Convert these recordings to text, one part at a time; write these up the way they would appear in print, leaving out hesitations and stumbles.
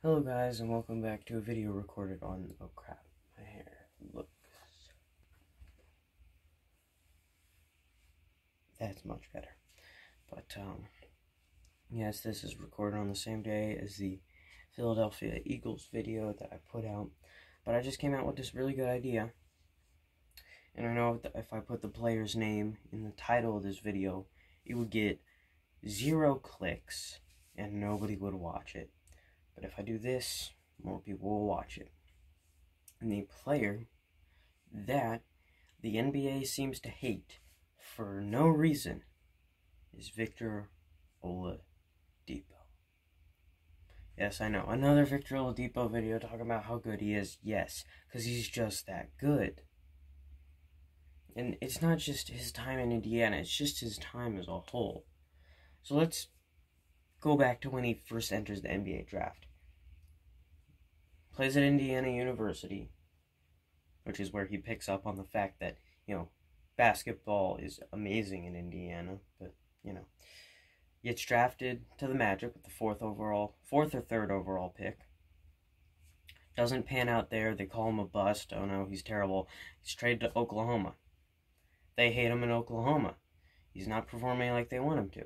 Hello guys, and welcome back to a video recorded on, oh crap, my hair looks, that's much better, but yes, this is recorded on the same day as the Philadelphia Eagles video that I put out, but I just came out with this really good idea, and I know that if I put the player's name in the title of this video, it would get 0 clicks, and nobody would watch it, but if I do this, more people will watch it. And the player that the NBA seems to hate for no reason is Victor Oladipo. Yes, I know, another Victor Oladipo video talking about how good he is. Yes, because he's just that good. And it's not just his time in Indiana, it's just his time as a whole. So let's go back to when he first enters the NBA draft. Plays at Indiana University, which is where he picks up on the fact that, basketball is amazing in Indiana, but, gets drafted to the Magic with the fourth or third overall pick. Doesn't pan out there. They call him a bust. Oh no, he's terrible. He's traded to Oklahoma. They hate him in Oklahoma. He's not performing like they want him to.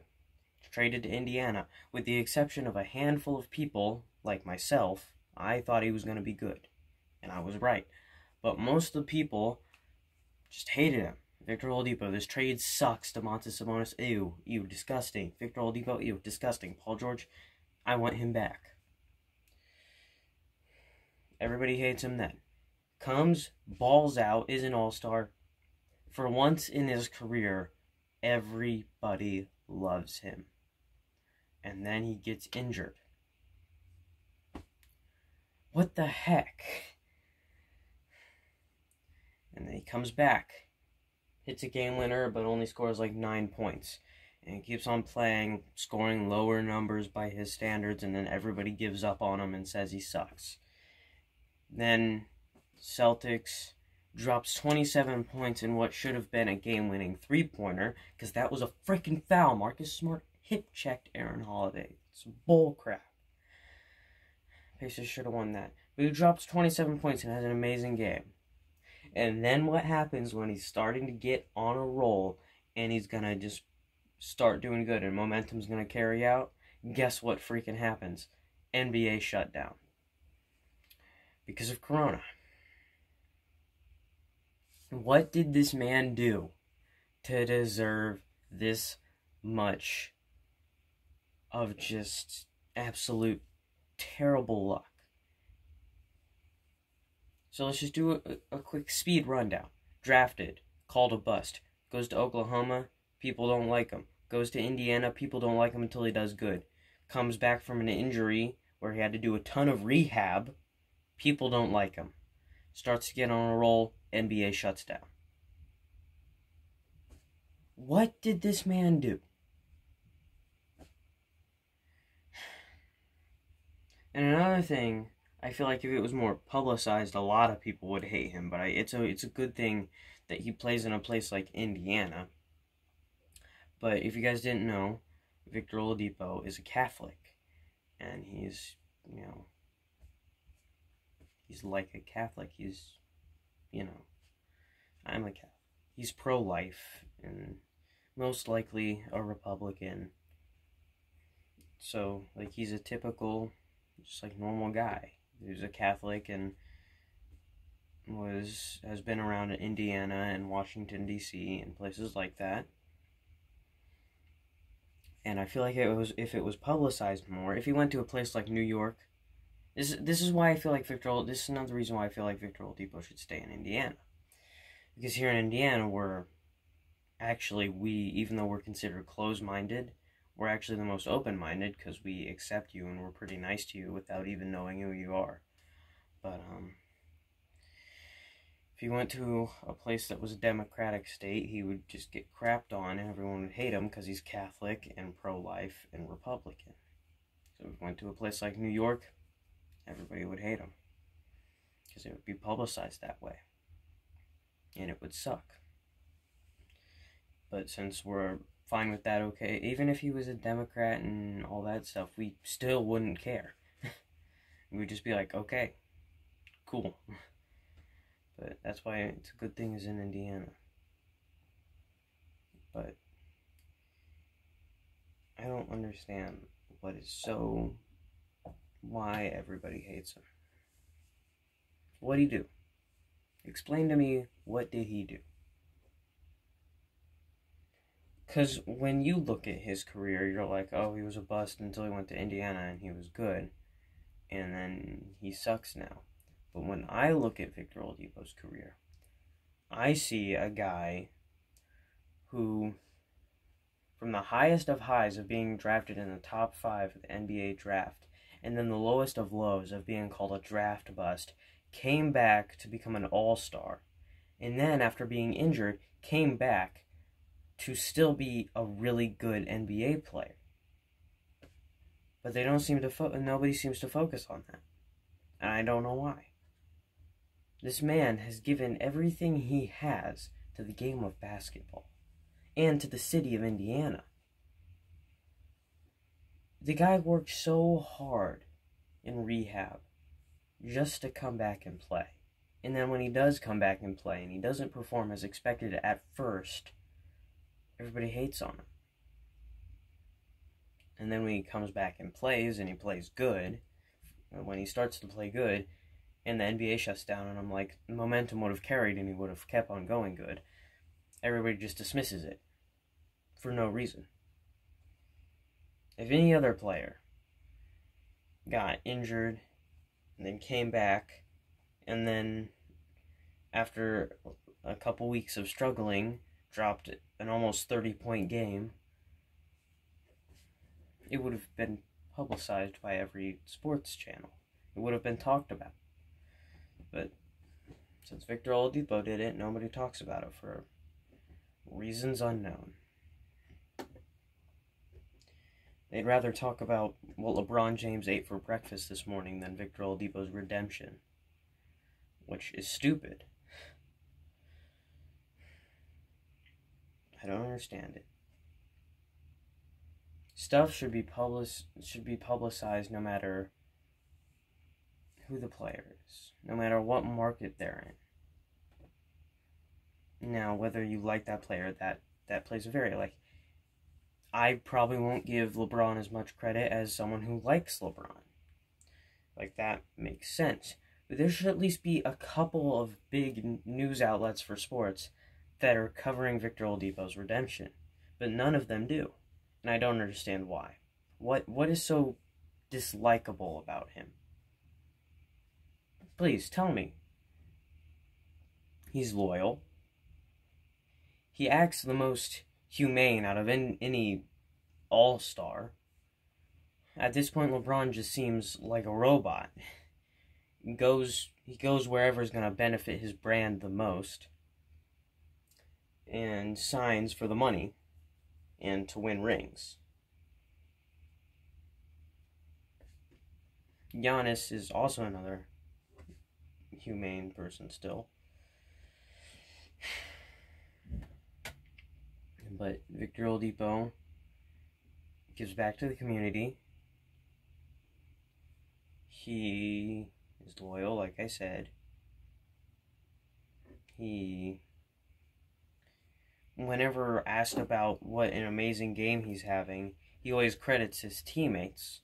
He's traded to Indiana. With the exception of a handful of people, like myself, I thought he was going to be good. And I was right. But most of the people just hated him. Victor Oladipo, this trade sucks. Domantas Sabonis, ew, disgusting. Victor Oladipo, ew, disgusting. Paul George, I want him back. Everybody hates him then. Comes, balls out, is an all-star. For once in his career, everybody loves him. And then he gets injured. What the heck? And then he comes back. Hits a game winner, but only scores like 9 points. And he keeps on playing, scoring lower numbers by his standards, and then everybody gives up on him and says he sucks. Then Celtics drops 27 points in what should have been a game-winning three-pointer, because that was a freaking foul. Marcus Smart hip-checked Aaron Holiday. It's bull crap. Pacers should have won that. But he drops 27 points and has an amazing game. And then what happens when he's starting to get on a roll and he's going to just start doing good and momentum's going to carry out? Guess what freaking happens? NBA shutdown. Because of Corona. What did this man do to deserve this much of just absolute terrible luck? So let's just do a quick speed rundown. Drafted, called a bust. Goes to Oklahoma, people don't like him. Goes to Indiana, people don't like him until he does good. Comes back from an injury where he had to do a ton of rehab, people don't like him. Starts to get on a roll, NBA shuts down. What did this man do? And another thing, I feel like if it was more publicized, a lot of people would hate him. But it's a good thing that he plays in a place like Indiana. But if you guys didn't know, Victor Oladipo is a Catholic. And he's, he's like a Catholic. He's, I'm a Catholic. He's pro-life and most likely a Republican. So, he's a typical, just normal guy who's a Catholic and has been around in Indiana and Washington, D.C. and places like that. And I feel like if it was publicized more, if he went to a place like New York, this is why I feel like this is another reason why I feel like Victor Oladipo should stay in Indiana. Because here in Indiana, even though we're considered closed-minded, we're actually the most open-minded because we accept you and we're pretty nice to you without even knowing who you are. But, if he went to a place that was a democratic state, he would just get crapped on and everyone would hate him because he's Catholic and pro-life and Republican. So if he went to a place like New York, everybody would hate him because it would be publicized that way. And it would suck. But since we're fine with that, okay, even if he was a Democrat and all that stuff, we still wouldn't care. we'd just be like, okay, cool. But that's why it's a good thing he's in Indiana. But I don't understand why everybody hates him. What'd he do? Explain to me, what did he do? Because when you look at his career, you're like, oh, he was a bust until he went to Indiana and he was good. And then he sucks now. But when I look at Victor Oladipo's career, I see a guy who, from the highest of highs of being drafted in the top 5 of the NBA draft, and then the lowest of lows of being called a draft bust, came back to become an all-star. And then, after being injured, came back to still be a really good NBA player. But they don't seem to nobody seems to focus on that. And I don't know why. This man has given everything he has to the game of basketball and to the city of Indiana. The guy worked so hard in rehab just to come back and play. And then when he does come back and play and he doesn't perform as expected at first, everybody hates on him. And then when he comes back and he plays good, when he starts to play good, and the NBA shuts down, and I'm like, momentum would have carried and he would have kept on going good, everybody just dismisses it for no reason. If any other player got injured and then came back, and then after a couple weeks of struggling, dropped an almost 30-point game, it would have been publicized by every sports channel. It would have been talked about. But since Victor Oladipo did it, nobody talks about it for reasons unknown. They'd rather talk about what LeBron James ate for breakfast this morning than Victor Oladipo's redemption, which is stupid. I don't understand it. Stuff should be publicized no matter who the player is, no matter what market they're in. Now, whether you like that player, that plays a very, I probably won't give LeBron as much credit as someone who likes LeBron. That makes sense. But there should at least be a couple of big news outlets for sports that are covering Victor Oladipo's redemption. But none of them do. And I don't understand why. What is so dislikable about him? Please, tell me. He's loyal. He acts the most humane out of any all-star. At this point, LeBron just seems like a robot. He goes wherever is going to benefit his brand the most, and signs for the money and to win rings. Giannis is also another humane person still. But Victor Oladipo gives back to the community. He is loyal, like I said. Whenever asked about what an amazing game he's having, he always credits his teammates.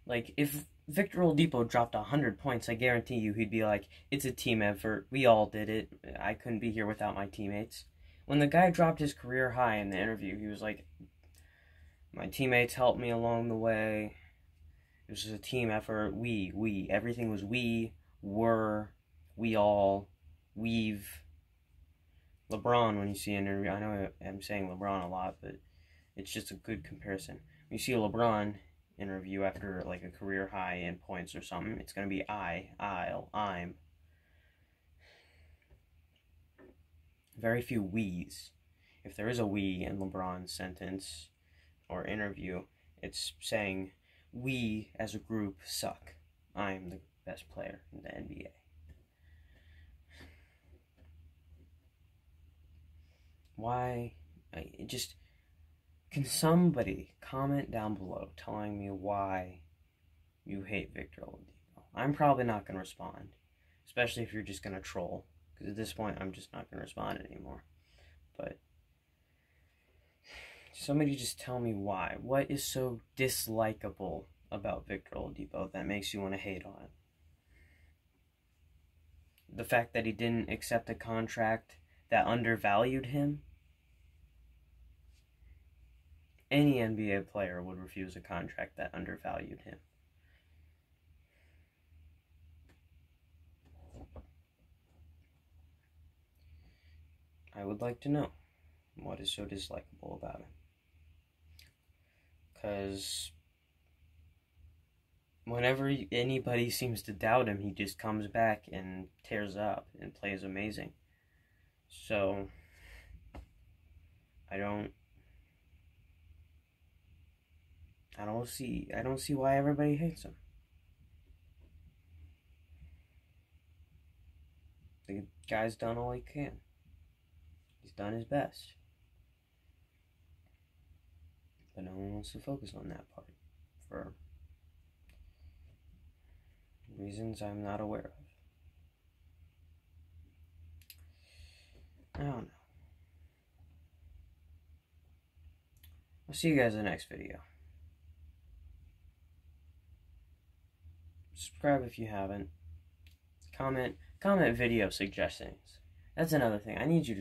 If Victor Oladipo dropped 100 points, I guarantee you he'd be like, it's a team effort. We all did it. I couldn't be here without my teammates. When the guy dropped his career high in the interview, he was like, my teammates helped me along the way. It was just a team effort. Everything was we, were, we all, we've. LeBron, when you see an interview, I know I'm saying LeBron a lot, but it's just a good comparison. When you see a LeBron interview after a career high in points or something, it's going to be I'm. Very few we's. If there is a we in LeBron's sentence or interview, it's saying we as a group suck. I'm the best player in the NBA. Why? Can somebody comment down below telling me why you hate Victor Oladipo? I'm probably not going to respond, especially if you're just going to troll, because at this point I'm just not going to respond anymore. But somebody just tell me why. What is so dislikable about Victor Oladipo that makes you want to hate on him? The fact that he didn't accept a contract that undervalued him? Any NBA player would refuse a contract that undervalued him. I would like to know what is so dislikable about him. Because whenever anybody seems to doubt him, he just comes back and tears up and plays amazing. So, I don't see why everybody hates him. The guy's done all he can. He's done his best. But no one wants to focus on that part for reasons I'm not aware of. I don't know. I'll see you guys in the next video. Subscribe if you haven't. Comment video suggestions. That's another thing. I need you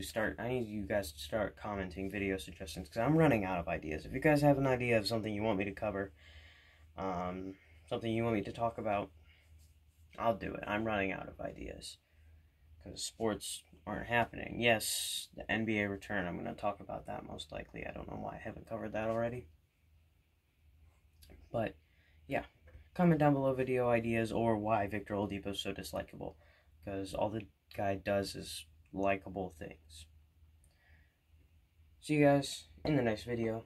guys to start commenting video suggestions, because I'm running out of ideas. If you guys have an idea of something you want me to cover, something you want me to talk about, I'll do it. I'm running out of ideas because sports aren't happening. Yes, the NBA return, I'm going to talk about that most likely. I don't know why I haven't covered that already. But, yeah. Comment down below video ideas or why Victor Oladipo is so dislikable, because all the guy does is likable things. See you guys in the next video.